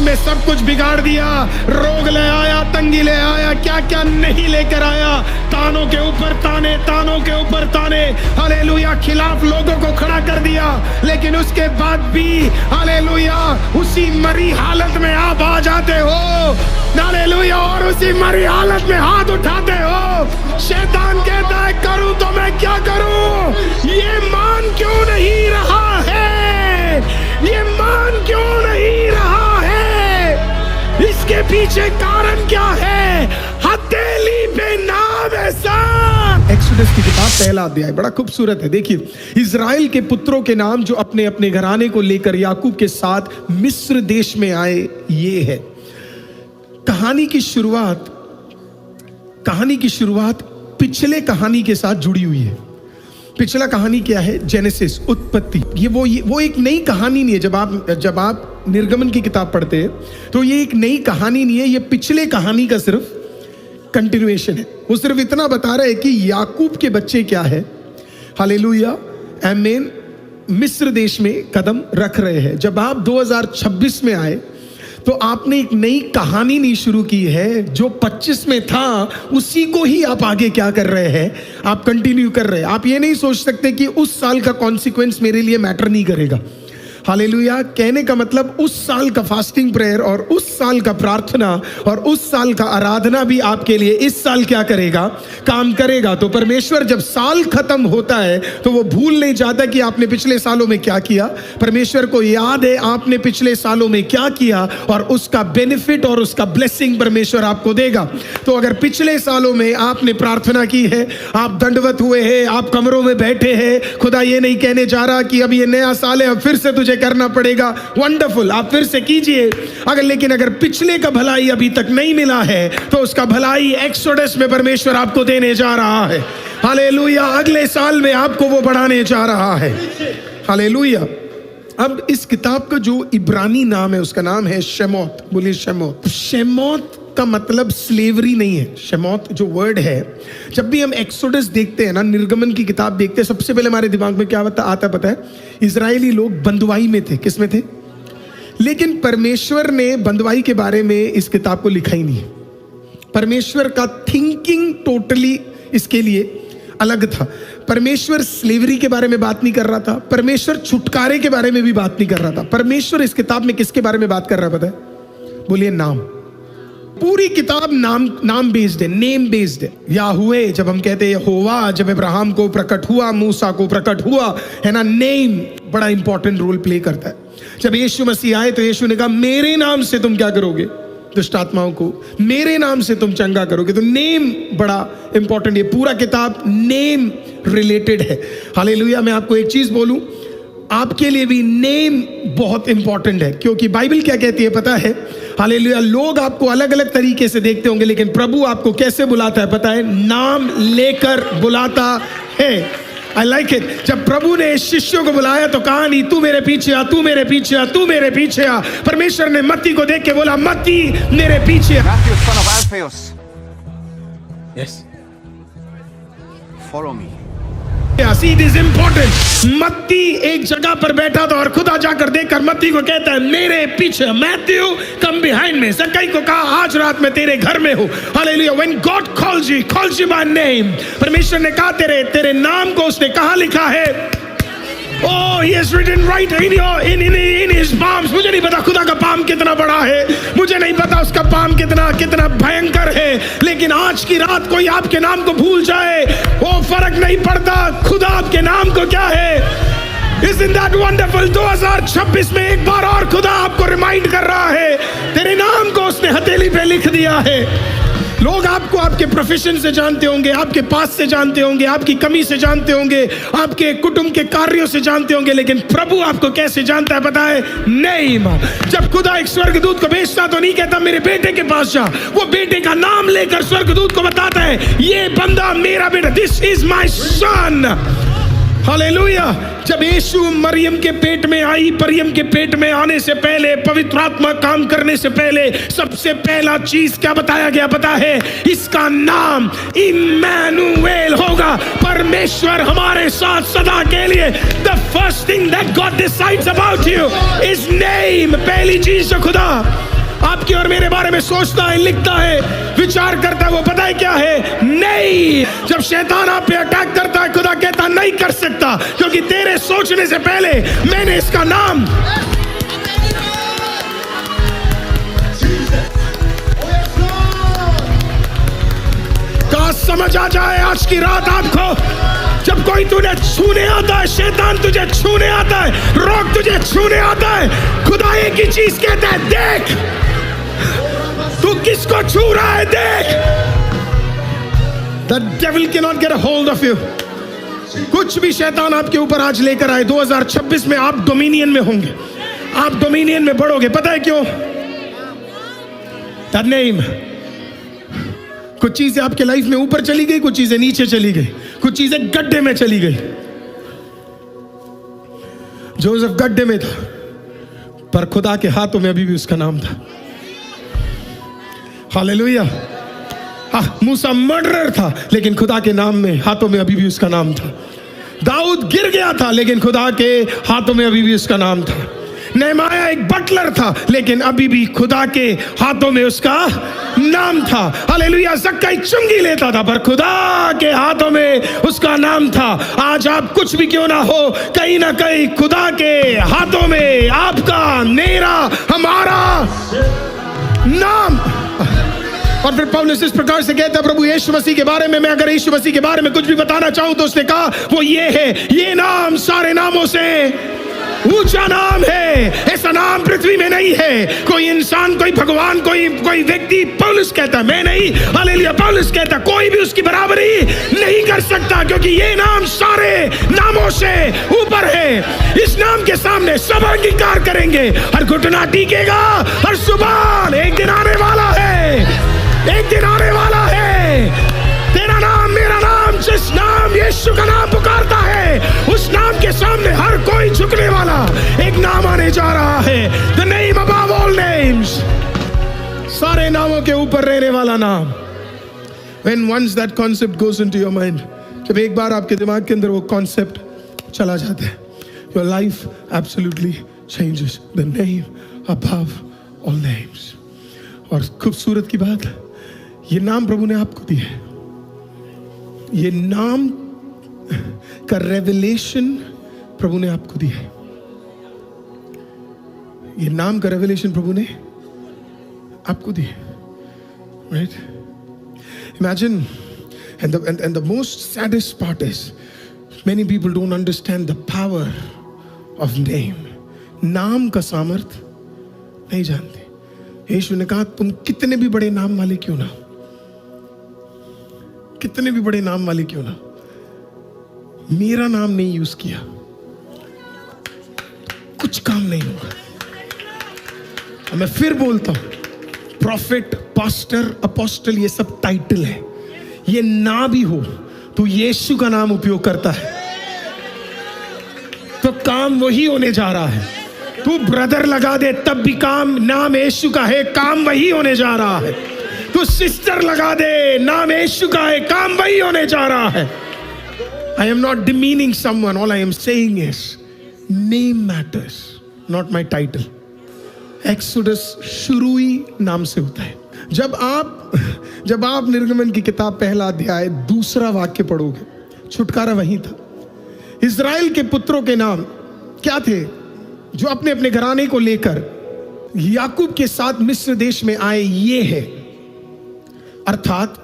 में सब कुछ बिगाड़ दिया, रोग ले आया, तंगी ले आया, क्या क्या नहीं लेकर आया, तानों के ऊपर ताने, तानों के ऊपर ताने, हालेलुया, खिलाफ लोगों को खड़ा कर दिया। लेकिन उसके बाद भी हालेलुया उसी मरी हालत में आप आ जाते हो, हालेलुया, और उसी मरी हालत में हाथ उठाते हो। शैतान कहता है करूं तो मैं क्या करूं, ये मान क्यों नहीं रहा है, ये मान क्यों नहीं रहा है, इसके पीछे कारण क्या है, हथेली पे नाम है सान। एक्सोडस की किताब पहला अध्याय बड़ा खूबसूरत है। देखिए, इजराइल के पुत्रों के नाम जो अपने अपने घराने को लेकर याकूब के साथ मिस्र देश में आए, ये है कहानी की शुरुआत पिछले कहानी के साथ जुड़ी हुई है। पिछला कहानी क्या है? जेनेसिस, उत्पत्ति। ये वो एक नई कहानी नहीं है। जब आप निर्गमन की किताब पढ़ते हैं तो ये एक नई कहानी नहीं है, ये पिछले कहानी का सिर्फ कंटिन्यूएशन है। वो सिर्फ इतना बता रहा है कि याकूब के बच्चे क्या है, हालेलुया, आमीन, मिस्र देश में कदम रख रहे हैं। जब आप 2026 में आए तो आपने एक नई कहानी नहीं शुरू की है, जो 25 में था उसी को ही आप आगे क्या कर रहे हैं, आप कंटिन्यू कर रहे हैं। आप ये नहीं सोच सकते कि उस साल का कॉन्सिक्वेंस मेरे लिए मैटर नहीं करेगा। हालेलुया, कहने का मतलब उस साल का फास्टिंग प्रेयर और उस साल का प्रार्थना और उस साल का आराधना भी आपके लिए इस साल क्या करेगा, काम करेगा। तो परमेश्वर जब साल खत्म होता है तो वो भूल नहीं जाता कि आपने पिछले सालों में क्या किया। परमेश्वर को याद है आपने पिछले सालों में क्या किया और उसका बेनिफिट और उसका ब्लेसिंग परमेश्वर आपको देगा। तो अगर पिछले सालों में आपने प्रार्थना की है, आप दंडवत हुए हैं, आप कमरों में बैठे हैं, खुदा ये नहीं कहने जा रहा कि अब ये नया साल है, अब फिर से तुझे करना पड़ेगा, वंडरफुल, आप फिर से कीजिए। लेकिन पिछले का भलाई अभी तक नहीं मिला है तो उसका भलाई एक्सोडस में परमेश्वर आपको देने जा रहा है। हालेलुया, अगले साल में आपको वो बढ़ाने जा रहा है। हालेलुया। अब इस किताब का जो इब्रानी नाम है उसका नाम है शेमोत। बोलिए शेमोत। शेमोत का मतलब स्लेवरी नहीं है। शेमोत जो वर्ड है, जब भी हम एक्सोडस देखते हैं ना, निर्गमन की किताब देखते हैं, सबसे पहले हमारे दिमाग में क्या आता पता है? इजरायली लोग बंदवाई में थे। किस में थे? लेकिन परमेश्वर ने बंदवाई के बारे में इस किताब को लिखा ही नहीं है। परमेश्वर का थिंकिंग टोटली इसके लिए अलग था। परमेश्वर स्लेवरी के बारे में बात नहीं कर रहा था, परमेश्वर छुटकारे के बारे में भी बात नहीं कर रहा था। परमेश्वर इस किताब में किसके बारे में बात कर रहा है पता है? बोलिए नाम। पूरी किताब नाम बेस्ड है, नेम बेस्ड है। याहुवे जब हम कहते हैं, यहोवा जब अब्राहम को प्रकट हुआ, मूसा को प्रकट हुआ, है ना, नेम बड़ा इंपॉर्टेंट रोल प्ले करता है। जब यीशु मसीह आए तो यीशु ने कहा मेरे नाम से तुम क्या करोगे, दुष्ट आत्माओं को मेरे नाम से तुम चंगा करोगे। तो नेम बड़ा इंपॉर्टेंट है। पूरा किताब नेम रिलेटेड है। हालेलुया। मैं आपको एक चीज बोलूं, आपके लिए भी नेम बहुत इंपॉर्टेंट है, क्योंकि बाइबल क्या कहती है पता है? हालेलुया, लोग आपको अलग अलग तरीके से देखते होंगे, लेकिन प्रभु आपको कैसे बुलाता है पता है? नाम लेकर बुलाता है। I like it. जब प्रभु ने शिष्यों को बुलाया तो कहा नहीं तू मेरे पीछे आ, तू मेरे पीछे आ, तू मेरे पीछे आ। परमेश्वर ने मत्ती को देख के बोला मत्ती मेरे पीछे आ। Matthew, son of Alphaeus. Yes. Follow me. It is important. मत्ती एक जगह पर बैठा था और खुदा जाकर देखकर मत्ती को कहता है मेरे पीछे। मैथ्यू कम बिहाइंड में। जक्कई को कहा आज रात मैं तेरे घर में हूँ। Hallelujah. When God calls you by name, परमेश्वर ने कहा तेरे नाम को उसने कहाँ लिखा है? Oh, he has written right in his palms. मुझे नहीं पता खुदा का पाम कितना बड़ा है, मुझे नहीं पता उसका पाम कितना भयंकर है, लेकिन आज की रात कोई आपके नाम को भूल जाए वो फर्क नहीं पड़ता। खुदा आपके नाम को क्या है? Isn't that wonderful? 2026 में एक बार और खुदा आपको रिमाइंड कर रहा है, तेरे नाम को उसने हथेली पे लिख दिया है। लोग आपको आपके प्रोफेशन से जानते होंगे, आपके पास से जानते होंगे, आपकी कमी से जानते होंगे, आपके कुटुंब के कार्यों से जानते होंगे, लेकिन प्रभु आपको कैसे जानता है पता है? नेम। जब खुदा एक स्वर्गदूत को भेजता तो नहीं कहता मेरे बेटे के पास जा, वो बेटे का नाम लेकर स्वर्गदूत को बताता है ये बंदा मेरा बेटा, this is my son. Hallelujah. जब यीशु मरियम के पेट में आई, मरियम के पेट में आने से पहले, पवित्र आत्मा काम करने से पहले, सबसे पहला चीज क्या बताया गया पता है? इसका नाम इम्मानुएल होगा, परमेश्वर हमारे साथ सदा के लिए। The first thing that God decides about you is name। पहली चीज जो खुदा आपके और मेरे बारे में सोचता है, लिखता है, विचार करता है, वो पता है क्या है? नहीं। जब शैतान आप पे अटैक करता है, खुदा कहता नहीं कर सकता, क्योंकि तेरे सोचने से पहले मैंने इसका नाम। समझ आ जाए आज की रात आपको, जब कोई तुझे छूने आता है, शैतान तुझे छूने आता है, रोग तुझे छूने आता है, खुदा एक ही चीज कहता है, देख तू किसको छू रहा है, देख। The devil cannot get a hold of you। कुछ भी शैतान आपके ऊपर आज लेकर आए, 2026 में आप डोमिनियन में होंगे, आप डोमिनियन में बढ़ोगे। पता है क्यों? That name। कुछ चीजें आपके लाइफ में ऊपर चली गई, कुछ चीजें नीचे चली गई, कुछ चीजें गड्ढे में चली गई। जोसेफ गड्ढे में था, पर खुदा के हाथों में अभी भी उसका नाम था। हालेलुया। मूसा मर्डरर था, लेकिन खुदा के नाम में, हाथों में अभी भी उसका नाम था। दाऊद गिर गया था, लेकिन खुदा के हाथों में अभी भी उसका नाम था। नेहमाया एक बटलर था, लेकिन अभी भी खुदा के हाथों में उसका नाम था। हालेलुया। जक्कई चुंगी लेता था, पर खुदा के हाथों में उसका नाम था। आज आप कुछ भी क्यों ना हो, कहीं ना कहीं खुदा के हाथों में आपका, मेरा, हमारा नाम। और फिर पौलुस इस प्रकार से कहता है प्रभु यीशु मसीह के बारे में, मैं अगर यीशु मसीह के बारे में कुछ भी बताना चाहूं तो उसने कहा वो ये है, ये नाम सारे नामों से ऊंचा नाम है। ऐसा नाम पृथ्वी में नहीं है, कोई इंसान, कोई भगवान, कोई व्यक्ति। पौलुस कहता है, मैं नहीं, हालेलुया। पौलुस कहता है कोई भी उसकी बराबरी नहीं कर सकता, क्योंकि ये नाम सारे नामों से ऊपर है। इस नाम के सामने सब अंगीकार करेंगे, हर घुटना टीकेगा, हर जुबान। एक दिन आने वाला है, एक दिन आने वाला है। तेरा नाम, मेरा नाम, जिस नाम यीशु का नाम पुकारता है, उस नाम के सामने हर कोई झुकने वाला एक नाम आने जा रहा है। The name above all names। सारे नामों के ऊपर रहने वाला नाम। When once that concept goes into your mind, जब एक बार आपके दिमाग के अंदर वो कॉन्सेप्ट चला जाता है, your life absolutely changes। The name above all names। और खूबसूरत की बात, ये नाम प्रभु ने आपको दिया है। ये नाम का रेवलेशन प्रभु ने आपको दिया है। ये नाम का रेवलेशन प्रभु ने आपको दिया है, right? Imagine, and the most saddest part is many people don't understand the power of name। नाम का सामर्थ नहीं जानते। यीशु ने कहा तुम कितने भी बड़े नाम वाले क्यों ना, कितने भी बड़े नाम वाले क्यों ना, मेरा नाम नहीं यूज किया, कुछ काम नहीं होगा। मैं फिर बोलता हूं, प्रॉफिट, पास्टर, अपोस्टल, ये सब टाइटल है। ये ना भी हो तो यीशु का नाम उपयोग करता है तो काम वही होने जा रहा है। तू ब्रदर लगा दे तब भी काम, नाम यीशु का है, काम वही होने जा रहा है। तू सिस्टर लगा दे, नाम यीशु का है, काम वही होने जा रहा है। I am not demeaning someone, all I am saying is name matters, not my title। Exodus शुरू ही नाम से होता है। जब आप निर्गमन की किताब पहला अध्याय दूसरा वाक्य पढ़ोगे, छुटकारा वही था। इज़राइल के पुत्रों के नाम क्या थे जो अपने अपने घराने को लेकर याकूब के साथ मिस्र देश में आए? ये है, अर्थात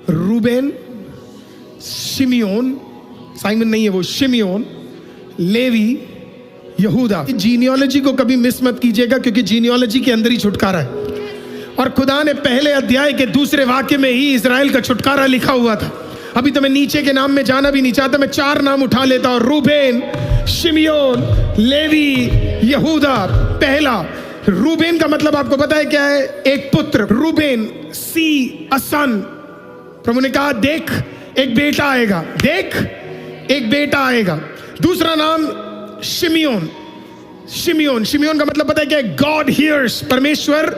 रूबेन, शिमियोन, साइमन नहीं है वो, शिमियोन, लेवी, यहूदा। जीनियोलॉजी को कभी मिस मत कीजिएगा, क्योंकि जीनियोलॉजी के अंदर ही छुटकारा है। और खुदा ने पहले अध्याय के दूसरे वाक्य में ही इज़राइल का छुटकारा लिखा हुआ था। अभी तो मैं नीचे के नाम में जाना भी नहीं चाहता, मैं 4 नाम उठा लेता हूं। रूबेन, शिमियोन, लेवी, यहूदा। पहला, रूबेन का मतलब आपको पता है क्या है? एक पुत्र। रूबेन, सी अ सन। प्रभु ने कहा देख एक बेटा आएगा, देख एक बेटा आएगा। दूसरा नाम शिमियोन। शिमियोन, शिमियोन का मतलब पता है क्या है? गॉड हियर्स, परमेश्वर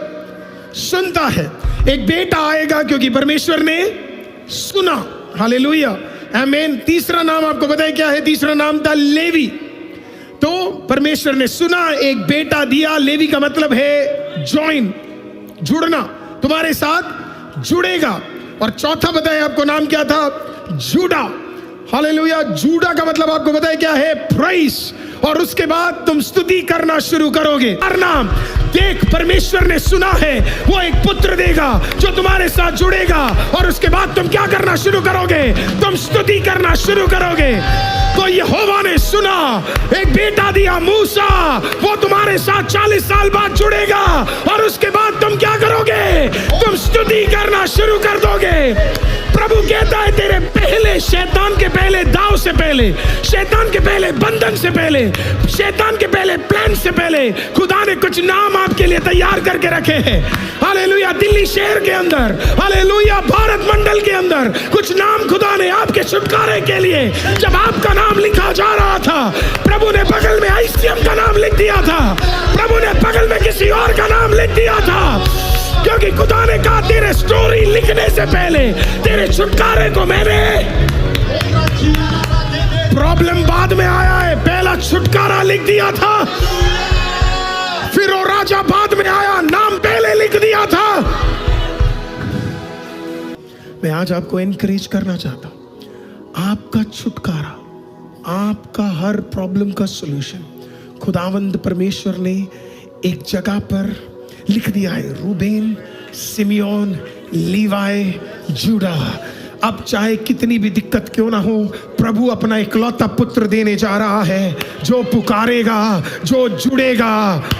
सुनता है। एक बेटा आएगा क्योंकि परमेश्वर ने सुना। हालेलुया, आमीन। तीसरा नाम आपको पता है क्या है? तीसरा नाम था लेवी। तो परमेश्वर ने सुना, एक बेटा दिया। लेवी का मतलब है ज्वाइन, जुड़ना, तुम्हारे साथ जुड़ेगा। और चौथा बताया आपको नाम क्या था? जूडा। हालेलुया। जूडा का मतलब आपको बताया क्या है? प्राइस। और उसके बाद तुम स्तुति करना शुरू करोगे। हर नाम देख, परमेश्वर ने सुना है वो एक पुत्र देगा जो तुम्हारे साथ जुड़ेगा, और उसके बाद तुम क्या करना शुरू करोगे? तुम स्तुति करना शुरू करोगे। तो यहोवा ने सुना, एक बेटा दिया मूसा, वो तुम्हारे साथ 40 साल बाद जुड़ेगा, और उसके बाद तुम क्या करोगे? तुम स्तुति करना शुरू कर दोगे। प्रभु कहता है तेरे पहले, शैतान के पहले दाव से पहले, शैतान के पहले बंधन से पहले, शैतान के पहले प्लान से पहले, खुदा ने कुछ नाम आपके लिए तैयार करके रखे हैं। हालेलुया। दिल्ली शहर के अंदर, हालेलुया, भारत मंडल के अंदर कुछ नाम खुदा ने आपके छुटकारे के लिए, जब आपका नाम लिखा जा रहा था, प्रभु ने बगल में आईसीएम का नाम लिख दिया था, प्रभु ने बगल में किसी और का नाम लिख दिया था, क्योंकि खुदा ने कहा तेरे स्टोरी लिखने से पहले तेरे छुटकारे को मैंने। प्रॉब्लम बाद में आया है, पहला छुटकारा लिख दिया था, फिर वो राजा बाद में आया, नाम पहले लिख दिया था। मैं आज आपको एनकरेज करना चाहता हूं, आपका छुटकारा, आपका हर प्रॉब्लम का सॉल्यूशन खुदावंद परमेश्वर ने एक जगह पर लिख दिया है। Reuben, Simeon, Levi, Judah. अब चाहे कितनी भी दिक्कत क्यों ना हो, प्रभु अपना इकलौता पुत्र देने जा रहा है। जो पुकारेगा, जो जुड़ेगा,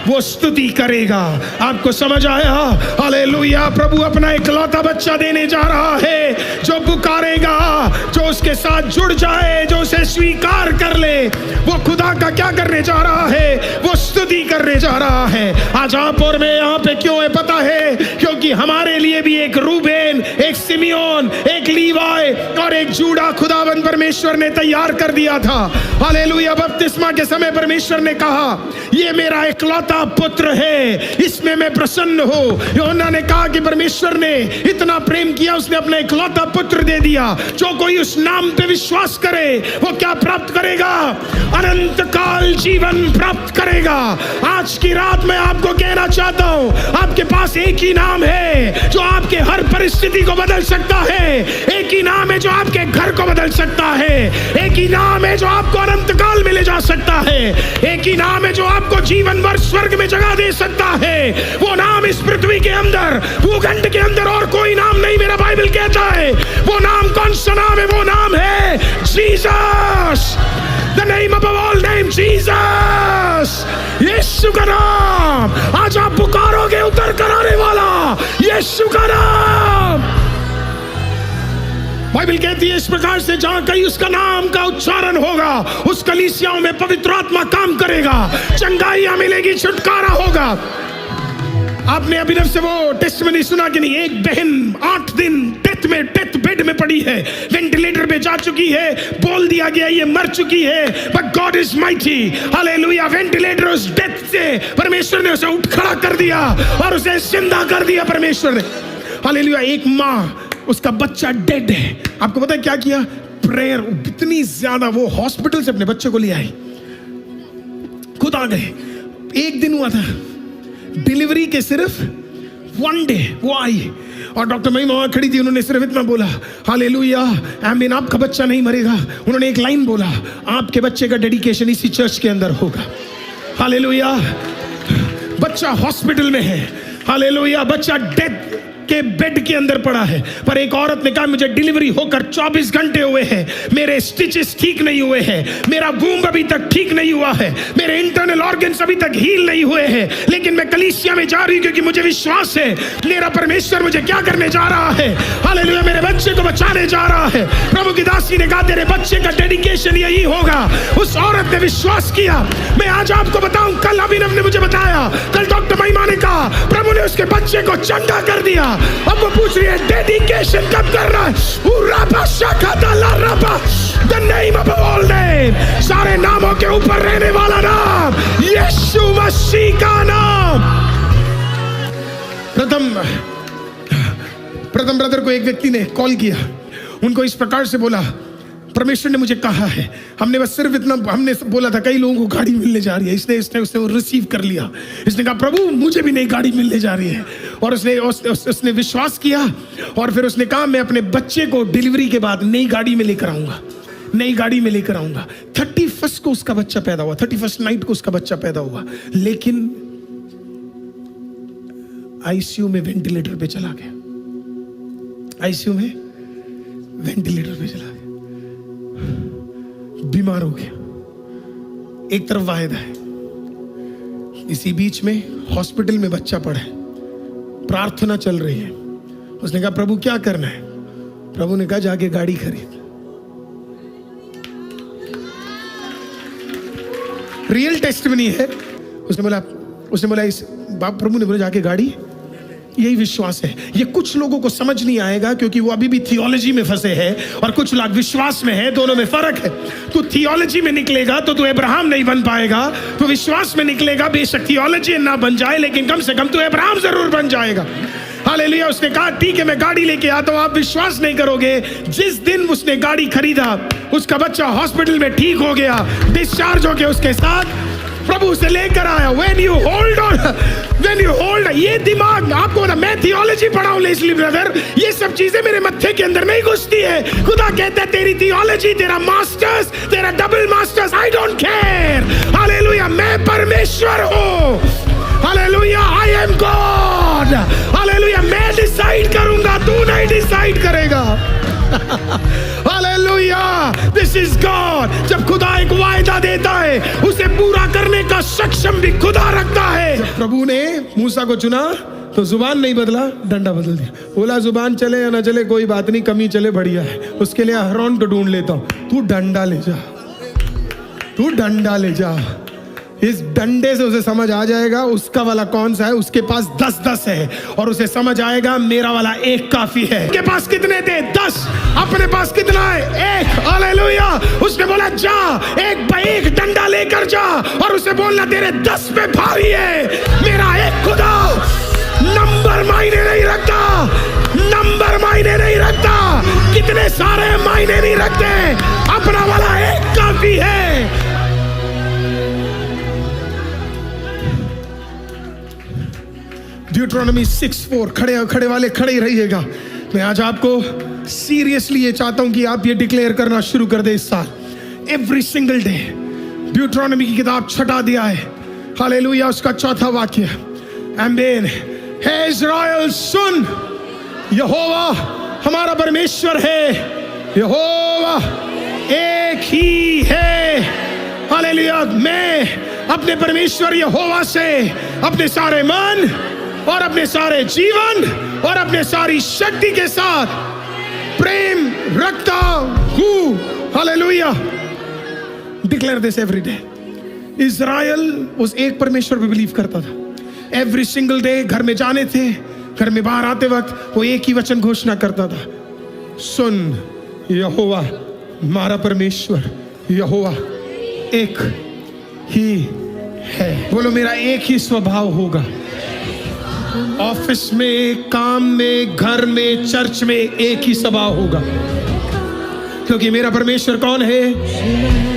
वो स्तुति करेगा। आपको समझ आया? हालेलुया। प्रभु अपना इकलौता बच्चा देने जा रहा है। जो पुकारेगा, जो उसके साथ जुड़ जाए, जो उसे स्वीकार कर ले, वो खुदा का क्या करने जा रहा है? वो स्तुति करने जा रहा है। आज आप और मैं यहाँ पे क्यों है पता है? क्योंकि हमारे लिए भी एक रूबेन, एक सिमियोन, एक लीवाई और एक जूडा खुदावंद परमेश्वर ने तैयार कर दिया था। हालेलुया। बपतिस्मा के समय परमेश्वर ने कहा ये मेरा इकलौता पुत्र है, इसमें मैं प्रसन्न हूं। यूहन्ना ने कहा कि परमेश्वर ने इतना प्रेम किया, उसने अपना इकलौता पुत्र दे दिया। जो कोई उस नाम पे विश्वास करे वो क्या प्राप्त करेगा? अनंत काल जीवन प्राप्त करेगा। आज की रात मैं आपको कहना चाहता हूं, आपके पास एक ही नाम है जो आपके हर परिस्थिति को बदल सकता है। एक ही नाम है जो आपके घर को बदल सकता है। एक ही नाम है जो आपको अनंत काल में ले जा सकता है। एक ही नाम है जो आपको जीवन भर स्वर्ग में जगह दे सकता है। वो नाम इस पृथ्वी के अंदर, भूखंड के अंदर और कोई नाम नहीं, मेरा बाइबल कहता है। वो नाम कौन सा नाम है? वो नाम है Jesus. The name above all name, Jesus। यीशु का नाम। आज आप पुकारोगे उतर कर आने वाला यीशु का नाम। बाइबल कहती है इस प्रकार से, जहां कहीं उसका नाम का उच्चारण होगा, उस कलीसियाओं में पवित्र आत्मा काम करेगा, चंगाइयां मिलेगी, छुटकारा होगा। आपने अभिनव से वो टेस्टिमनी सुना कि नहीं? एक बहन 8 दिन डेथ बेड में पड़ी है, वेंटिलेटर पे जा चुकी है, बोल दिया गया ये मर चुकी है, but God is mighty. Hallelujah. Ventilator उस डेथ से परमेश्वर ने उसे उठ खड़ा कर दिया और उसे जिंदा कर दिया परमेश्वर ने। हालेलुया। एक माँ, उसका बच्चा डेड है, आपको पता है क्या किया? प्रेयर इतनी ज्यादा, वो हॉस्पिटल से अपने बच्चे को ले आई, खुद आ गए। 1 दिन हुआ था डिलीवरी के, सिर्फ 1 डे वो आई और डॉक्टर महिमा वहां खड़ी थी। उन्होंने सिर्फ इतना बोला, हालेलुया, आमीन, आपका बच्चा नहीं मरेगा। उन्होंने एक लाइन बोला, आपके बच्चे का डेडिकेशन इसी चर्च के अंदर होगा। हालेलुया। बच्चा हॉस्पिटल में है, हालेलुया, बच्चा डेथ के बेड के अंदर पड़ा है, पर एक औरत ने कहा मुझे डिलीवरी होकर 24 घंटे हुए हैं, मेरे स्टिचेस ठीक नहीं हुए हैं, मेरा वूम्ब अभी तक ठीक नहीं हुआ है, मेरे इंटरनल ऑर्गन्स अभी तक हील नहीं हुए हैं, लेकिन मैं कलीसिया में जा रही हूं क्योंकि मुझे विश्वास है मेरा परमेश्वर मुझे क्या करने जा रहा है। हालेलुया। मेरे बच्चे को बचाने जा रहा है। प्रभु की दासी ने कहा तेरे बच्चे का डेडिकेशन यही होगा। उस औरत ने विश्वास किया। मैं आज आपको बताऊं, कल अभिनव ने मुझे बताया, कल डॉक्टर महिमा ने कहा प्रभु ने उसके बच्चे को चंगा कर दिया। अब वो पूछ रही है डेडिकेशन कब करना है? The name above all name, सारे नामों के ऊपर रहने वाला नाम, यीशु मसीह का नाम। प्रथम ब्रदर को एक व्यक्ति ने कॉल किया, उनको इस प्रकार से बोला, परमेश्वर ने मुझे कहा है, हमने बस सिर्फ इतना हमने बोला था कई लोगों को गाड़ी मिलने जा रही है, इसने उसने रिसीव कर लिया। इसने कहा प्रभु मुझे भी नई गाड़ी मिलने जा रही है। और उसने विश्वास किया और फिर उसने कहा मैं अपने बच्चे को डिलीवरी के बाद नई गाड़ी में लेकर आऊंगा, नई गाड़ी में लेकर आऊंगा। 31 को उसका बच्चा पैदा हुआ, 31 नाइट को उसका बच्चा पैदा हुआ, लेकिन आईसीयू में वेंटिलेटर पे चला गया, आईसीयू में वेंटिलेटर पे चला गया, बीमार हो गया। एक तरफ वायदा है, इसी बीच में हॉस्पिटल में बच्चा पड़ा है, प्रार्थना चल रही है। उसने कहा प्रभु क्या करना है? प्रभु ने कहा जाके गाड़ी खरीद। रियल टेस्टिमनी है। उसने बोला इस बाप प्रभु ने बोला जाके गाड़ी। यही विश्वास है। ये कुछ लोगों को समझ नहीं आएगा क्योंकि वो अभी भी थियोलॉजी में फंसे हैं और कुछ लोग विश्वास में है, दोनों में फर्क है। तू थियोलॉजी में निकलेगा तो तू अब्राहम नहीं बन पाएगा, तो विश्वास में निकलेगा बेशक थियोलॉजी ना बन जाए लेकिन कम से कम तू अब्राहम जरूर बन जाएगा। हालेलुया। उसने कहा ठीक है मैं गाड़ी लेके आता हूं। आप विश्वास नहीं करोगे, जिस दिन उसने गाड़ी खरीदा उसका बच्चा हॉस्पिटल में ठीक हो गया, डिस्चार्ज हो गया, उसके साथ प्रभु उसे लेकर आया। When you hold on, ये दिमाग आपको ना, मैं थियोलॉजी पढ़ा हूं लेस्ली ब्रदर, ये सब चीजें मेरे मत्थे के अंदर नहीं घुसती है। खुदा कहता है तेरी थियोलॉजी, तेरा मास्टर्स, तेरा double masters, I don't care. Hallelujah, मैं परमेश्वर हूं। Hallelujah, I am God. Hallelujah, मैं डिसाइड करूंगा, तू नहीं डिसाइड करेगा। Hallelujah, this is God. जब खुदा एक वायदा देता है उसे पूरा करने का सक्षम भी खुदा रखता है। जब प्रभु ने मूसा को चुना तो जुबान नहीं बदला, डंडा बदल दिया। बोला जुबान चले या ना चले कोई बात नहीं, कमी चले बढ़िया है, उसके लिए अहरोन को ढूंढ लेता हूं। तू डंडा ले जा, तू डंडा ले जा। इस डंडे से उसे समझ आ जाएगा उसका वाला कौन सा है। उसके पास 10 है और उसे समझ आएगा मेरा वाला एक काफी है। के पास कितने थे? 10। अपने पास कितना है? 1। हालेलुया। उसने बोला जा, एक डंडा लेकर जा और उसे बोलना तेरे 10 पे भारी है। मेरा एक खुदा नंबर मायने नहीं रखता, नंबर मायने नहीं रखता, कितने सारे मायने नहीं रखते, अपना वाला एक काफी है। ड्यूटरोनॉमी 6:4। खड़े वाले खड़े ही रहिएगा। मैं आज आपको सीरियसली ये चाहता हूं कि आप ये डिक्लेयर करना शुरू कर दे इस साल, एवरी सिंगल डे। ड्यूटरोनॉमी की किताब 6 अध्याय, हालेलुया, उसका 4था वाक्य, आमीन। हे इज़राइल सुन, यहोवा हमारा परमेश्वर है, यहोवा एक ही है। हालेलुया। मैं अपने परमेश्वर यहोवा से अपने सारे मन और अपने सारे जीवन और अपने सारी शक्ति के साथ प्रेम रखता हूं। Hallelujah. Declare this every day. Israel उस एक परमेश्वर पे बिलीव करता था। एवरी सिंगल डे घर में जाने थे, घर में बाहर आते वक्त वो एक ही वचन घोषणा करता था, सुन यहोवा हमारा परमेश्वर यहोवा एक ही है। बोलो मेरा एक ही स्वभाव होगा। ऑफिस में, काम में, घर में, चर्च में एक ही स्वभाव होगा, क्योंकि मेरा परमेश्वर कौन है?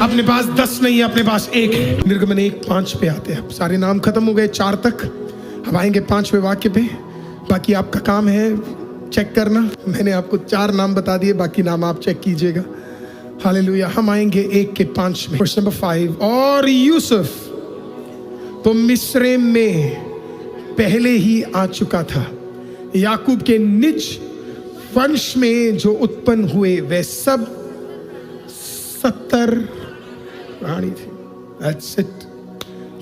अपने पास 10 नहीं है, अपने पास एक है। निर्गमन 1:5 पे आते हैं। सारे नाम खत्म हो गए 4 तक, अब आएंगे 5वें वाक्य पे। बाकी आपका काम है चेक करना। मैंने आपको 4 नाम बता दिए, बाकी नाम आप चेक कीजिएगा। हालेलुया। हम आएंगे 1 के 5 में। Verse number 5। और यूसुफ तो मिस्रैम में पहले ही आ चुका था। याकूब के निज वंश में जो उत्पन्न हुए वे सब 70 रानी थी। That's it।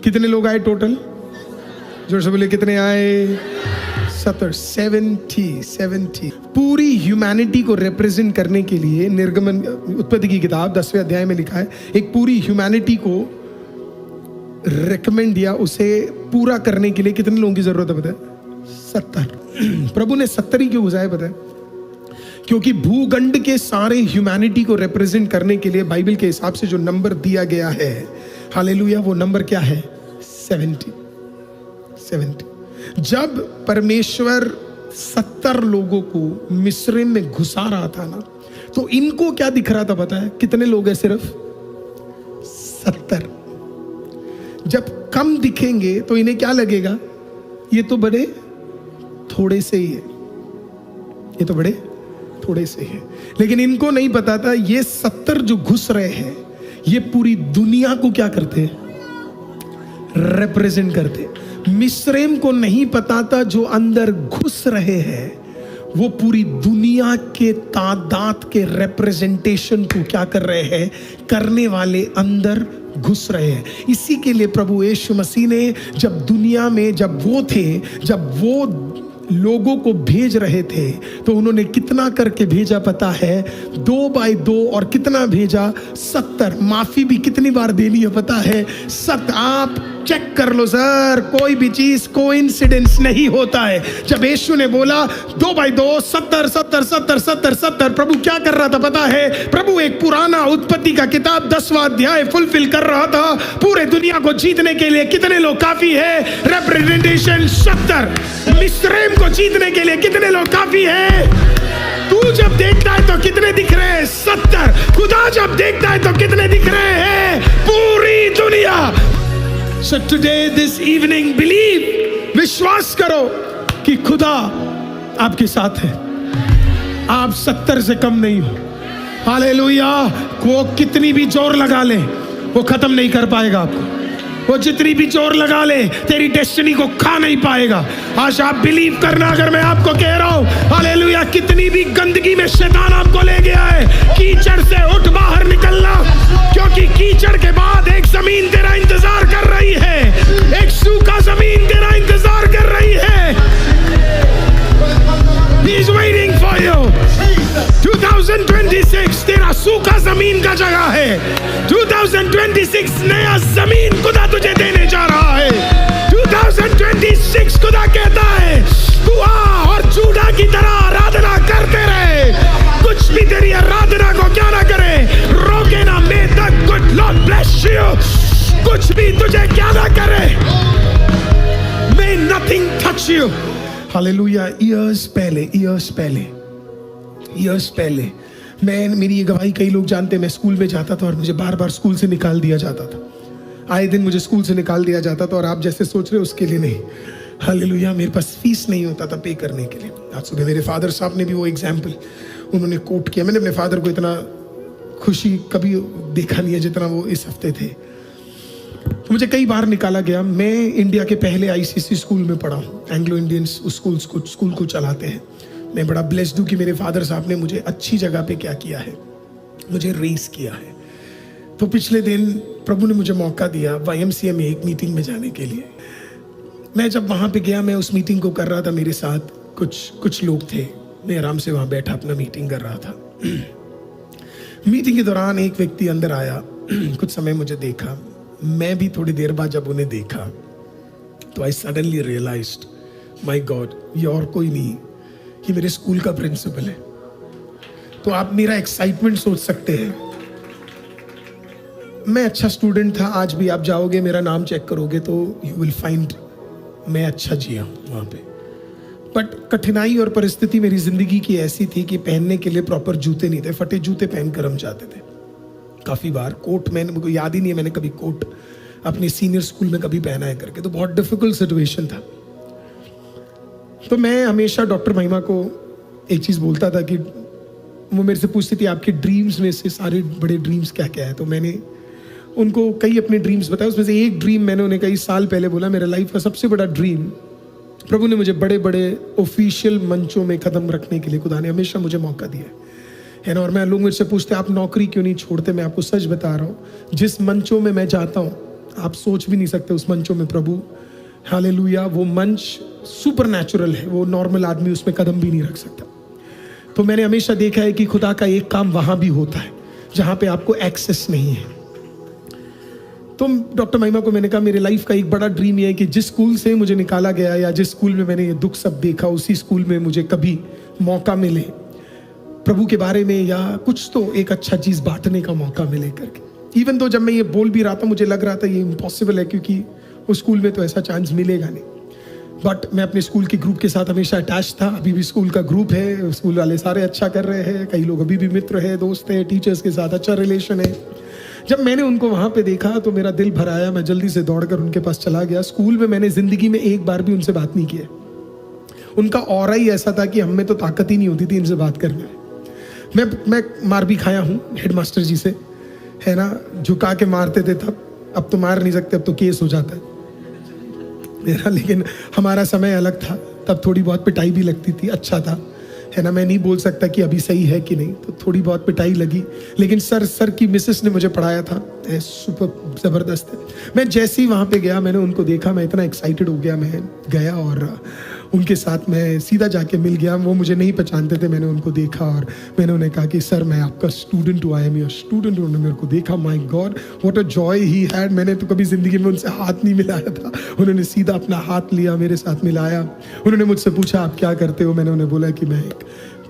कितने लोग आए टोटल? जोर से बोले कितने आए? 70। पूरी ह्यूमैनिटी को रिप्रेजेंट करने के लिए निर्गमन उत्पत्ति की किताब 10वें अध्याय में लिखा है, एक पूरी ह्यूमैनिटी को रेकमेंड दिया, उसे पूरा करने के लिए कितने लोगों की जरूरत है पता है? 70। प्रभु ने 70 ही क्यों बुझाए पता है? क्योंकि भूगंड के सारे ह्यूमैनिटी को रिप्रेजेंट करने के लिए बाइबल के हिसाब से जो नंबर दिया गया है, हालेलुया, वो नंबर क्या है? 70। जब परमेश्वर 70 लोगों को मिस्र में घुसा रहा था ना, तो इनको क्या दिख रहा था पता है? कितने लोग हैं? सिर्फ 70। जब कम दिखेंगे तो इन्हें क्या लगेगा? ये तो बड़े थोड़े से ही है, ये तो बड़े थोड़े से है। लेकिन इनको नहीं पता था ये 70 जो घुस रहे हैं ये पूरी दुनिया को क्या करते हैं, रिप्रेजेंट करते। मिस्रैम को नहीं पता था जो अंदर घुस रहे हैं वो पूरी दुनिया के तादाद के रिप्रेजेंटेशन को क्या कर रहे हैं, करने वाले अंदर घुस रहे हैं। इसी के लिए प्रभु यीशु मसीह ने जब दुनिया में जब वो लोगों को भेज रहे थे तो उन्होंने कितना करके भेजा पता है, 2 बाय 2 और कितना भेजा, 70। माफी भी कितनी बार देनी है पता है, 7। आप चेक कर लो सर, कोई भी चीज कोइंसिडेंस नहीं होता है। जब यीशु ने बोला 2 बाय 2 70 70 70 70 70, प्रभु क्या कर रहा था पता है, प्रभु एक पुराना उत्पत्ति का किताब 10वां अध्याय फुलफिल कर रहा था। पूरे दुनिया को जीतने के लिए कितने लोग काफी है, रिप्रेजेंटेशन 70। मिस्रैम को जीतने के लिए कितने लोग काफी है। तू जब देखता है तो कितने दिख रहे हैं, 70। खुदा जब देखता है तो कितने दिख रहे हैं, पूरी दुनिया। So today, this evening, believe, विश्वास करो कि खुदा आपके साथ है। आप 70 से कम नहीं हो। हालेलुया। वो कितनी भी जोर लगा ले वो खत्म नहीं कर पाएगा आपको। वो जितनी भी जोर लगा ले तेरी डेस्टिनी को खा नहीं पाएगा। आज आप बिलीव करना, अगर मैं आपको कह रहा हूं हालेलुया, कितनी भी गंदगी में शैतान आपको ले गया है, कीचड़ से उठ बाहर निकलना, क्योंकि कीचड़ के बाद एक जमीन तेरा इंतजार कर रही है, एक सूखा जमीन तेरा इंतजार कर रही है। He is waiting for you. 2026 तेरा सूखा जमीन का जगह है। 2026 नया जमीन खुदा तुझे देने जा रहा है। 2026 खुदा कहता है तू आ और जूडा की तरह आराधना करते रहे। कुछ भी तेरी आराधना को क्या ना करे, रोके ना। May the good Lord bless you. कुछ भी तुझे क्या ना करे, May nothing touch you. Hallelujah. Years पहले मेरी ये गवाही कई लोग जानते हैं। मैं स्कूल में जाता था और मुझे बार बार स्कूल से निकाल दिया जाता था। आए दिन मुझे स्कूल से निकाल दिया जाता था, और आप जैसे सोच रहे हो उसके लिए नहीं। हालेलुया। मेरे पास फीस नहीं होता था पे करने के लिए। आज सुबह मेरे फादर साहब ने भी वो एग्जाम्पल उन्होंने कोट किया। मैंने अपने फादर को इतना खुशी कभी देखा नहीं है जितना वो इस हफ्ते थे। मुझे कई बार निकाला गया। मैं इंडिया के पहले आईसीसी स्कूल में पढ़ा हूँ। एंग्लो इंडियंस स्कूल को चलाते हैं। मैं बड़ा ब्लेस्ड हूँ कि मेरे फादर साहब ने मुझे अच्छी जगह पे क्या किया है, मुझे रेस किया है। तो पिछले दिन प्रभु ने मुझे मौका दिया YMCA में एक मीटिंग में जाने के लिए। मैं जब वहाँ पे गया, मैं उस मीटिंग को कर रहा था, मेरे साथ कुछ लोग थे। मैं आराम से वहाँ बैठा अपना मीटिंग कर रहा था। मीटिंग के दौरान एक व्यक्ति अंदर आया, कुछ समय मुझे देखा। मैं भी थोड़ी देर बाद जब उन्हें देखा तो I suddenly realised, my God, ये और कोई नहीं, ये मेरे स्कूल का प्रिंसिपल है। तो आप मेरा एक्साइटमेंट सोच सकते हैं। मैं अच्छा स्टूडेंट था। आज भी आप जाओगे, मेरा नाम चेक करोगे तो यू विल फाइंड मैं अच्छा जिया वहाँ पे। बट कठिनाई और परिस्थिति मेरी जिंदगी की ऐसी थी कि पहनने के लिए प्रॉपर जूते नहीं थे। फटे जूते पहनकर हम जाते थे। काफ़ी बार कोट, मुझको याद ही नहीं है मैंने कभी कोट अपने सीनियर स्कूल में कभी पहना है करके। तो बहुत डिफिकल्ट सिचुएशन था। तो मैं हमेशा डॉक्टर महिमा को एक चीज़ बोलता था कि वो मेरे से पूछती थी आपके ड्रीम्स में से सारे बड़े ड्रीम्स क्या क्या है। तो मैंने उनको कई अपने ड्रीम्स बताए। उसमें से एक ड्रीम मैंने उन्हें कई साल पहले बोला, मेरा लाइफ का सबसे बड़ा ड्रीम, प्रभु ने मुझे बड़े बड़े ऑफिशियल मंचों में कदम रखने के लिए खुदा ने हमेशा मुझे मौका दिया है ना। और मैं लोग मुझसे पूछते आप नौकरी क्यों नहीं छोड़ते। मैं आपको सच बता रहा हूँ, जिस मंचों में मैं जाता हूँ आप सोच भी नहीं सकते उस मंचों में प्रभु, हालेलुया, वो मंच सुपर नेचुरल है। वो नॉर्मल आदमी उसमें कदम भी नहीं रख सकता। तो मैंने हमेशा देखा है कि खुदा का एक काम वहाँ भी होता है जहाँ पे आपको एक्सेस नहीं है। तो डॉक्टर महिमा को मैंने कहा मेरे लाइफ का एक बड़ा ड्रीम ये है कि जिस स्कूल से मुझे निकाला गया या जिस स्कूल में मैंने ये दुख सब देखा, उसी स्कूल में मुझे कभी मौका मिले प्रभु के बारे में या कुछ तो एक अच्छा चीज़ बांटने का मौका मिले करके। इवन तो जब मैं ये बोल भी रहा था मुझे लग रहा था ये इम्पॉसिबल है, क्योंकि उस स्कूल में तो ऐसा चांस मिलेगा नहीं। बट मैं अपने स्कूल के ग्रुप के साथ हमेशा अटैच था। अभी भी स्कूल का ग्रुप है, स्कूल वाले सारे अच्छा कर रहे हैं। कई लोग अभी भी मित्र है, दोस्त है, टीचर्स के साथ अच्छा रिलेशन है। जब मैंने उनको वहाँ पे देखा तो मेरा दिल भर आया। मैं जल्दी से दौड़कर उनके पास चला गया। स्कूल में मैंने ज़िंदगी में एक बार भी उनसे बात नहीं की है। उनका ऑरा ही ऐसा था कि हम में तो ताकत ही नहीं होती थी इनसे बात करने में। मैं मार भी खाया हूँ हेडमास्टर जी से, है ना, झुका के मारते थे तब, अब तो मार नहीं सकते, अब तो केस हो जाता है मेरा। लेकिन हमारा समय अलग था, तब थोड़ी बहुत पिटाई भी लगती थी, अच्छा था, है ना। मैं नहीं बोल सकता कि अभी सही है कि नहीं, तो थोड़ी बहुत पिटाई लगी, लेकिन सर की मिसेस ने मुझे पढ़ाया था, सुपर ज़बरदस्त है। मैं जैसे ही वहाँ पे गया, मैंने उनको देखा, मैं इतना एक्साइटेड हो गया, मैं गया और उनके साथ मैं सीधा जाके मिल गया। वो मुझे नहीं पहचानते थे, मैंने उनको देखा और मैंने उन्हें कहा कि सर मैं आपका स्टूडेंट हूँ, आई एम योर स्टूडेंट। उन्होंने मेरे को देखा, my God what a joy he had. मैंने तो कभी ज़िंदगी में उनसे हाथ नहीं मिलाया था, उन्होंने सीधा अपना हाथ लिया, मेरे साथ मिलाया। उन्होंने मुझसे पूछा आप क्या करते हो, मैंने उन्हें बोला कि मैं एक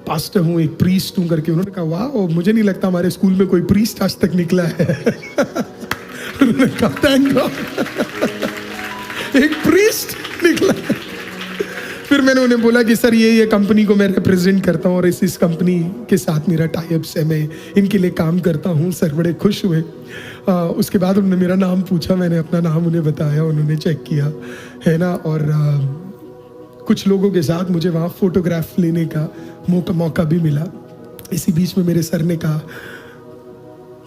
पास्टर हूँ, एक प्रीस्ट हूँ करके। उन्होंने कहा वाह, मुझे नहीं लगता हमारे स्कूल में कोई प्रीस्ट आज तक निकला है। उन्होंने कहा थैंक गॉड एक प्रीस्ट निकला है। फिर मैंने उन्हें बोला कि सर ये कंपनी को मैं रिप्रेजेंट करता हूँ और इस कंपनी के साथ मेरा टाइप्स है, मैं इनके लिए काम करता हूँ। सर बड़े खुश हुए। उसके बाद उन्होंने मेरा नाम पूछा, मैंने अपना नाम उन्हें बताया, उन्होंने चेक किया, है ना। और कुछ लोगों के साथ मुझे वहाँ फोटोग्राफ लेने का मौका भी मिला। इसी बीच में मेरे सर ने कहा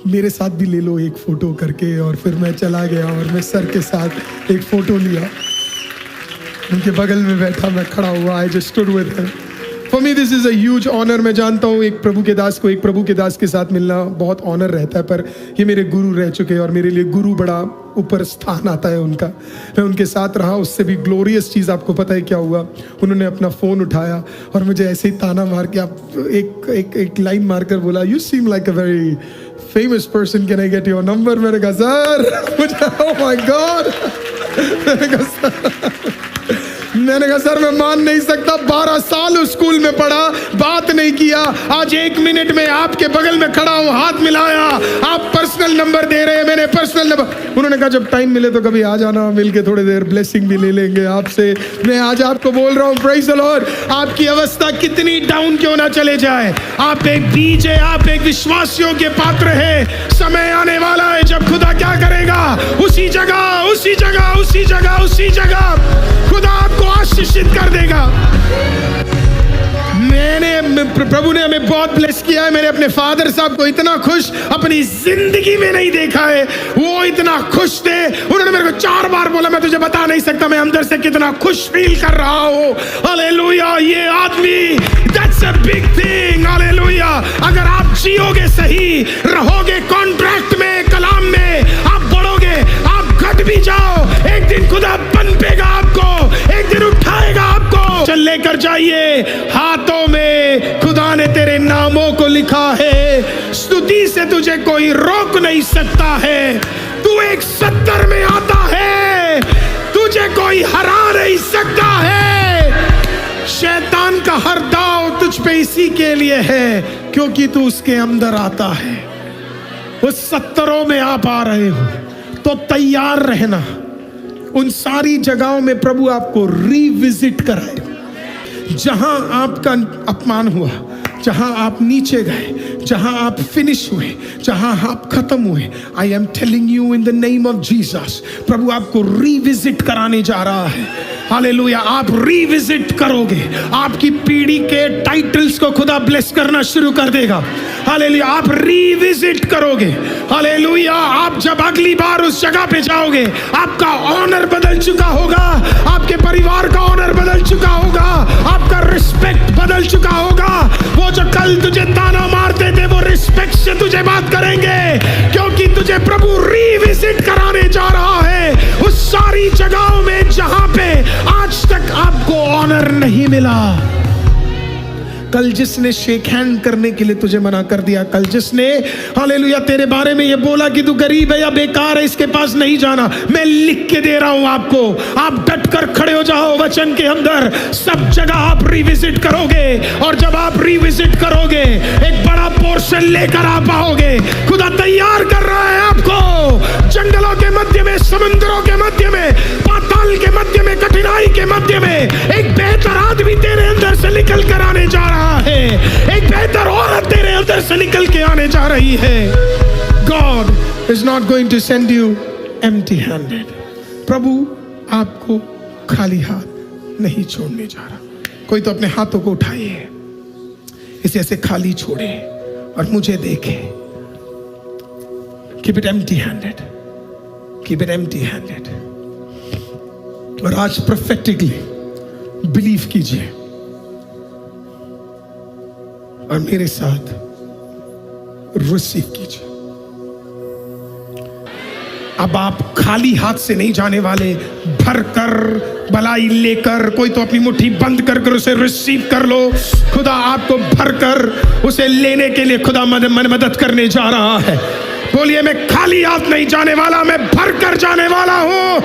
मेरे साथ भी ले लो एक फ़ोटो करके, और फिर मैं चला गया और मैं सर के साथ एक फ़ोटो लिया। उनके बगल में बैठा, मैं खड़ा हुआ, I just stood with him. For me this is a huge honour. मैं जानता हूँ एक प्रभु के दास को एक प्रभु के दास के साथ मिलना बहुत ऑनर रहता है, पर ये मेरे गुरु रह चुके हैं और मेरे लिए गुरु बड़ा ऊपर स्थान आता है उनका। मैं उनके साथ रहा, उससे भी ग्लोरियस चीज़ आपको पता है क्या हुआ। उन्होंने अपना फ़ोन उठाया और मुझे ऐसे ही ताना मार के एक लाइन मारकर बोला, you seem like a very famous person, can I get your number. मैंने कहा सर मुझे, ओह माय गॉड, मैंने कहा सर मैं मान नहीं सकता, 12 साल उस स्कूल में पढ़ा, बात नहीं किया, आज 1 मिनट में आपके बगल में खड़ा हूँ, हाथ मिलाया, आप पर्सनल नंबर दे रहे हैं, मैंने पर्सनल नंबर। उन्होंने कहा जब टाइम मिले तो कभी आ जाना, मिल के थोड़ी देर ब्लेसिंग भी ले लेंगे आपसे। मैं आज आपको बोल रहा हूँ प्रेज़ द लॉर्ड, आपकी अवस्था कितनी डाउन क्यों ना चले जाए, आप एक बीज है, आप एक विश्वासियों के पात्र है। समय आने वाला है जब खुदा क्या करेगा, उसी जगह उसी जगह उसी जगह उसी जगह खुदा आपको आशीषित कर देगा। प्रभु ने हमें बहुत ब्लेस किया है। मैंने अपने फादर साहब को इतना खुश अपनी जिंदगी में नहीं देखा है, वो इतना खुश थे। उन्होंने मेरे को 4 बार बोला, मैं तुझे बता नहीं सकता मैं अंदर से कितना खुश फील कर रहा हूँ। हालेलुया, ये आदमी, that's a big thing. Hallelujah, अगर आप जियोगे सही, रहोगे कॉन्ट्रैक्ट में, कलाम में, आप बढ़ोगे, आप घट भी जाओ, एक दिन खुदा पनपेगा आपको, एक दिन उठाएगा आपको। चल लेकर जाइए, हाथों में खुदा ने तेरे नामों को लिखा है, स्तुति से तुझे कोई रोक नहीं सकता है। तू 170 में आता है, तुझे कोई हरा नहीं सकता है। शैतान का हर दाव तुझ पे इसी के लिए है क्योंकि तू उसके अंदर आता है। उस 70 में आप आ रहे हो तो तैयार रहना। उन सारी जगहों में प्रभु आपको रिविजिट कराए, जहां आपका अपमान हुआ, जहां आप नीचे गए, जहां आप फिनिश हुए, जहां आप खत्म हुए। I am telling you in the name of Jesus, प्रभु आपको रिविजिट कराने जा रहा है। हालेलुया, आप रिविजिट करोगे, आपकी पीढ़ी के टाइटल्स को खुदा ब्लेस करना शुरू कर देगा। हालेलुया, आप रिविजिट करोगे। हालेलुया, आप जब अगली बार उस जगह पे जाओगे, आपका ऑनर बदल चुका होगा, आपके परिवार का ऑनर बदल चुका होगा, आपका रिस्पेक्ट बदल चुका होगा। वो जो कल तुझे ताना मारते थे वो रिस्पेक्ट से तुझे बात करेंगे, क्योंकि तुझे प्रभु रिविजिट कराने जा रहा है उस सारी जगहों में जहां पे आज तक आपको ऑनर नहीं मिला। कल जिसने शेक हैंड करने के लिए तुझे मना कर दिया, कल जिसने हालेलुया तेरे बारे में ये बोला कि तू गरीब है या बेकार है, इसके पास नहीं जाना, मैं लिख के दे रहा हूं आपको, आप डट कर खड़े हो जाओ वचन के अंदर। सब जगह आप रिविजिट करोगे, और जब आप रिविजिट करोगे एक बड़ा पोर्शन लेकर आप आओगे। खुदा तैयार कर रहा है आपको, जंगलों के मध्य में, समुद्रों के मध्य में, पाताल के मध्य में, कठिनाई के मध्य में एक बेहतर आदमी तेरे अंदर से निकल कर आने जा रहा है, एक बेहतर औरत तेरे अंदर से निकल के आने जा रही है। God is not going to send you empty-handed. प्रभु आपको खाली हाथ नहीं छोड़ने जा रहा। कोई तो अपने हाथों को उठाए, इसे ऐसे खाली छोड़े और मुझे देखे। Keep it empty handed. Keep it empty handed. और आज prophetically बिलीव कीजिए और मेरे साथ रिसीव कीजिए। अब आप खाली हाथ से नहीं जाने वाले, भरकर भलाई लेकर। कोई तो अपनी मुट्ठी बंद कर उसे रिसीव कर लो। खुदा आपको भरकर उसे लेने के लिए खुदा मदद करने जा रहा है। बोलिए, मैं खाली हाथ नहीं जाने वाला, मैं भरकर जाने वाला हूं।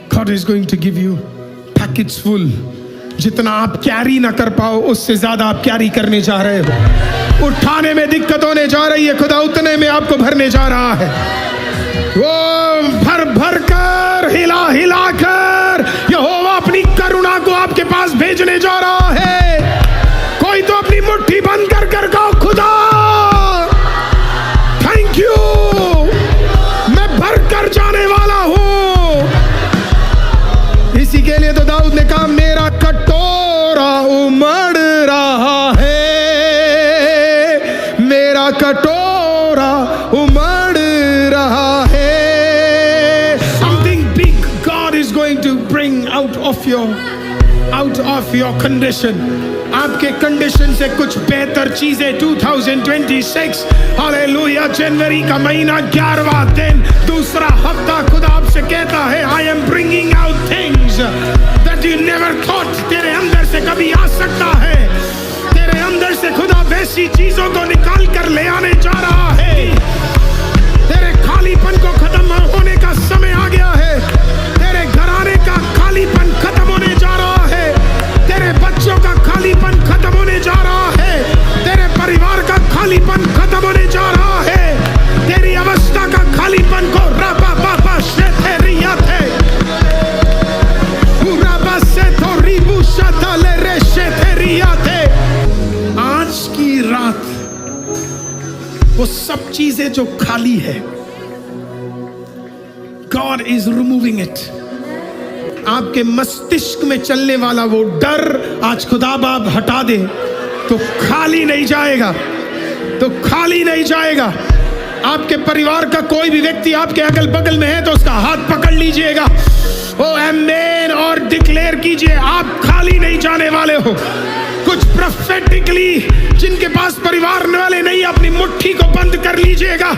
God is going to give you packets full. जितना आप कैरी ना कर पाओ उससे ज्यादा आप कैरी करने जा रहे हो। उठाने में दिक्कत होने जा रही है, खुदा उतने में आपको भरने जा रहा है। वो भर भर कर, हिला हिला कर यहोवा अपनी करुणा को आपके पास भेजने जा रहा है। कोई तो अपनी मुट्ठी बंद कर कर कहो, खुदा थैंक यू, मैं भर कर जाने वाला हूं। इसी के लिए तो दाऊद ने कहा, मेरा कटोरा उमड़ रहा है, मेरा कटोरा उमड़ रहा है। Something big God is going to bring out of your condition. आपके कंडीशन से कुछ बेहतर चीजें 2026 हालेलुया। जनवरी का महीना 11वां दिन, दूसरा हफ्ता, खुदा आपसे कहता है, I am bringing out things that you never thought तेरे अंदर से कभी आ सकता है। तेरे अंदर से खुदा वैसी चीजों को निकाल कर ले आने जा रहा है। तेरे खालीपन को खत्म होने का समय आ गया है। तेरे घराने का खालीपन खत्म होने जा रहा है। तेरे बच्चों का खालीपन खत्म होने जा रहा है। तेरे परिवार का खालीपन खत्म होने जा रहा है। तेरी अवस्था का खालीपन को रबा बाबा शेथेरियात है, रबा से तो रिबू शताले रे शेथेरियात है। आज की रात वो सब चीजें जो खाली है, God is removing it. आपके मस्तिष्क में चलने वाला वो डर आज खुदा बाप हटा दे तो खाली नहीं जाएगा, तो खाली नहीं जाएगा। आपके परिवार का कोई भी व्यक्ति आपके अगल बगल में है तो उसका हाथ पकड़ लीजिएगा, ओ आमीन, और डिक्लेयर कीजिए, आप खाली नहीं जाने वाले हो। कुछ प्रोफेटिकली जिनके पास परिवार वाले नहीं, अपनी मुट्ठी को बंद कर लीजिएगा।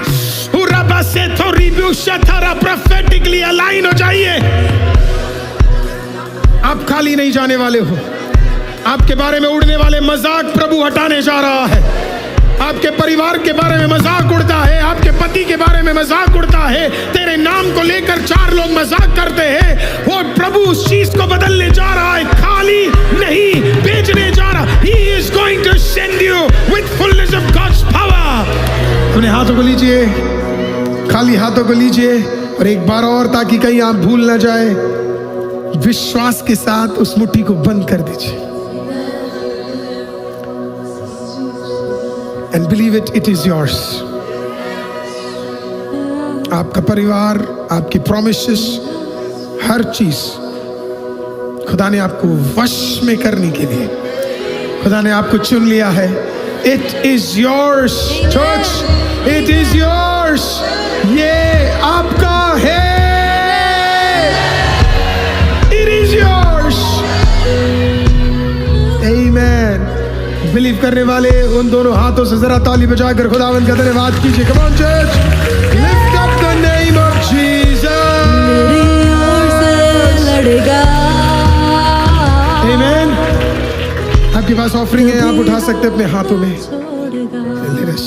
प्रोफेटिकली अलाइन हो जाइए। आप खाली नहीं जाने वाले हो। आपके बारे में उड़ने वाले मजाक प्रभु हटाने जा रहा है। आपके परिवार के बारे में मजाक उड़ता है, आपके पति के बारे में मजाक उड़ता है, तेरे नाम को लेकर 4 लोग मजाक करते हैं, वो प्रभु उस चीज को बदलने जा रहा है। खाली नहीं भेजने जा रहा। He is going to send you with fullness of God's power. अपने हाथों को लीजिए, खाली हाथों को लीजिए और एक बार और, ताकि कहीं आप भूल ना जाए, विश्वास के साथ उस मुट्ठी को बंद कर दीजिए। And believe it, it is yours. आपका परिवार, आपकी promises, हर चीज खुदा ने आपको वश में करने के लिए खुदा ने आपको चुन लिया है। It is yours, church. It is yours. ये आपका है। It is yours. Amen. Believe करने वाले उन दोनों हाथों से जरा ताली बजाकर खुदावंद का धन्यवाद कीजिए। Come on church, lift up the name of Jesus. मेरी ओर से लड़ेगा। Amen. आपके पास ऑफरिंग है, आप उठा सकते हैं अपने हाथों में। Let us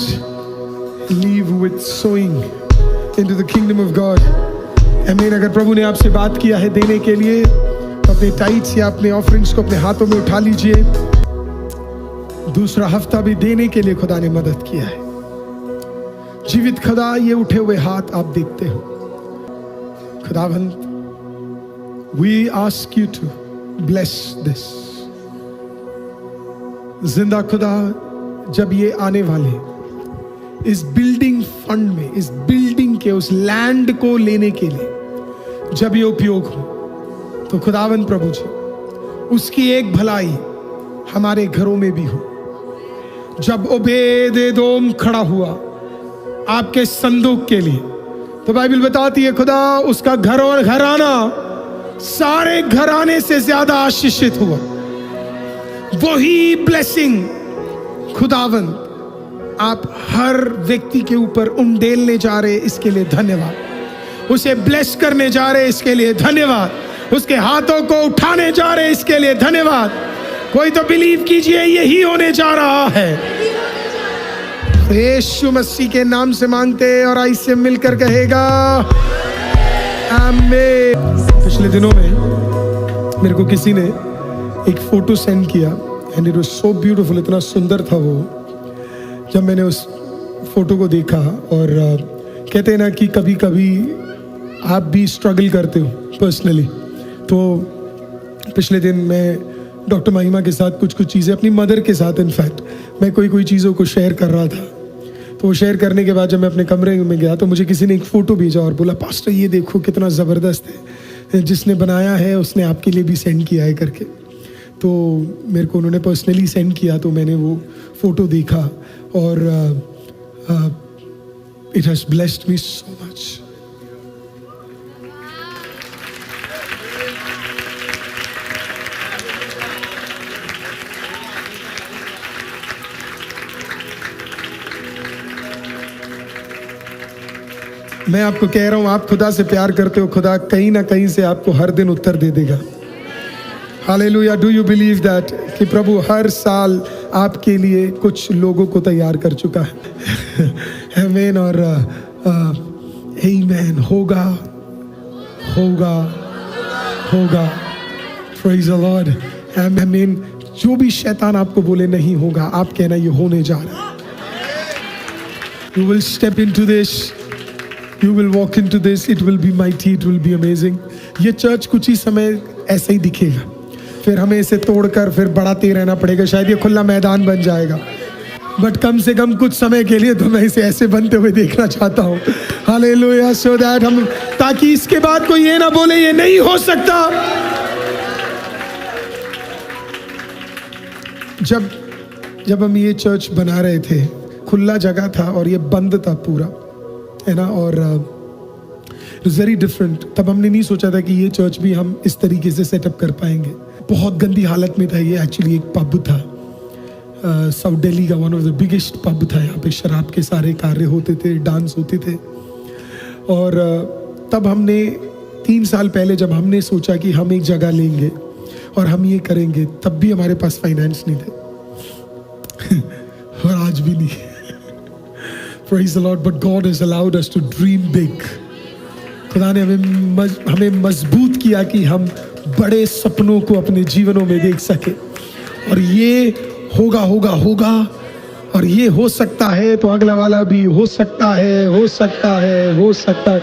leave with sowing into the kingdom of God. Amen. अगर प्रभु ने आपसे बात किया है देने के लिए, तो अपने टाइट्स या अपने ऑफरिंग्स को अपने हाथों में उठा लीजिए। दूसरा हफ्ता भी देने के लिए खुदा ने मदद किया है। जीवित खुदा, ये उठे हुए हाथ आप देखते हो। खुदावंद, we ask you to bless this. जिंदा खुदा, जब ये आने वाले इस बिल्डिंग फंड में, इस बिल्डिंग के उस लैंड को लेने के लिए जब ये उपयोग हो, तो खुदावंद प्रभु जी, उसकी एक भलाई हमारे घरों में भी हो। जब ओबेद एदोम खड़ा हुआ आपके संदूक के लिए, तो बाइबल बताती है खुदा उसका घर और घराना सारे घराने से ज्यादा आशीषित हुआ। वही ब्लेसिंग खुदावंद आप हर व्यक्ति के ऊपर उंडेलने जा रहे, इसके लिए धन्यवाद। उसे ब्लेस करने जा रहे, इसके लिए धन्यवाद। उसके हाथों को उठाने जा रहे, इसके लिए धन्यवाद। कोई तो बिलीव कीजिए यही होने जा रहा है। यीशु मसीह के नाम से मांगते और आई से मिलकर कहेगा आमीन। पिछले दिनों में मेरे को किसी ने एक फोटो सेंड किया and it was so beautiful, इतना सुंदर था वो। जब मैंने उस फोटो को देखा, और कहते हैं ना कि कभी कभी आप भी स्ट्रगल करते हो पर्सनली, तो पिछले दिन मैं डॉक्टर महिमा के साथ कुछ चीज़ें, अपनी मदर के साथ इनफैक्ट मैं कोई चीज़ों को शेयर कर रहा था। तो वो शेयर करने के बाद जब मैं अपने कमरे में गया तो मुझे किसी ने एक फ़ोटो भेजा और बोला पास्टर ये देखो कितना ज़बरदस्त है, जिसने बनाया है उसने आपके लिए भी सेंड किया है करके। तो मेरे को उन्होंने पर्सनली सेंड किया, तो मैंने वो फ़ोटो देखा और it has blessed me so much. मैं आपको कह रहा हूं, आप खुदा से प्यार करते हो, खुदा कहीं ना कहीं से आपको हर दिन उत्तर दे देगा। Hallelujah. Do you believe that कि प्रभु हर साल आपके लिए कुछ लोगों को तैयार कर चुका है। आमीन और आमीन। होगा होगा होगा। Praise the Lord. आमीन। जो भी शैतान आपको बोले नहीं होगा, आप कहना ये होने जा रहा है। You will step into this, you will walk into this, it will be mighty, it will be amazing। ये चर्च कुछ ही समय ऐसे ही दिखेगा, फिर हमें इसे तोड़कर फिर बढ़ाते रहना पड़ेगा, शायद ये खुला मैदान बन जाएगा, बट कम से कम कुछ समय के लिए तो मैं इसे ऐसे बनते हुए देखना चाहता हूँ। हालेलुया। सो दैट हम, ताकि इसके बाद कोई ये ना बोले ये नहीं हो सकता। जब हम ये चर्च बना रहे थे, खुला जगह था और ये बंद था पूरा, है ना, और वेरी डिफरेंट। तब हमने नहीं सोचा था कि ये चर्च भी हम इस तरीके से सेटअप कर पाएंगे। बहुत गंदी हालत में था ये। एक्चुअली एक पब था, साउथ दिल्ली का one of the biggest pub था। यहाँ पे शराब के सारे कार्य होते थे, डांस होते थे। और तब हमने 3 साल पहले जब हमने सोचा कि हम एक जगह लेंगे और हम ये करेंगे, तब भी हमारे पास फाइनेंस नहीं थे और आज भी नहीं। Praise the Lord, but God has allowed us to dream big। खुदा ने हमें मजबूत किया कि हम बड़े सपनों को अपने जीवनों में देख सके। और ये होगा होगा होगा, और ये हो सकता है तो अगला वाला भी हो सकता है, हो सकता है, हो सकता है।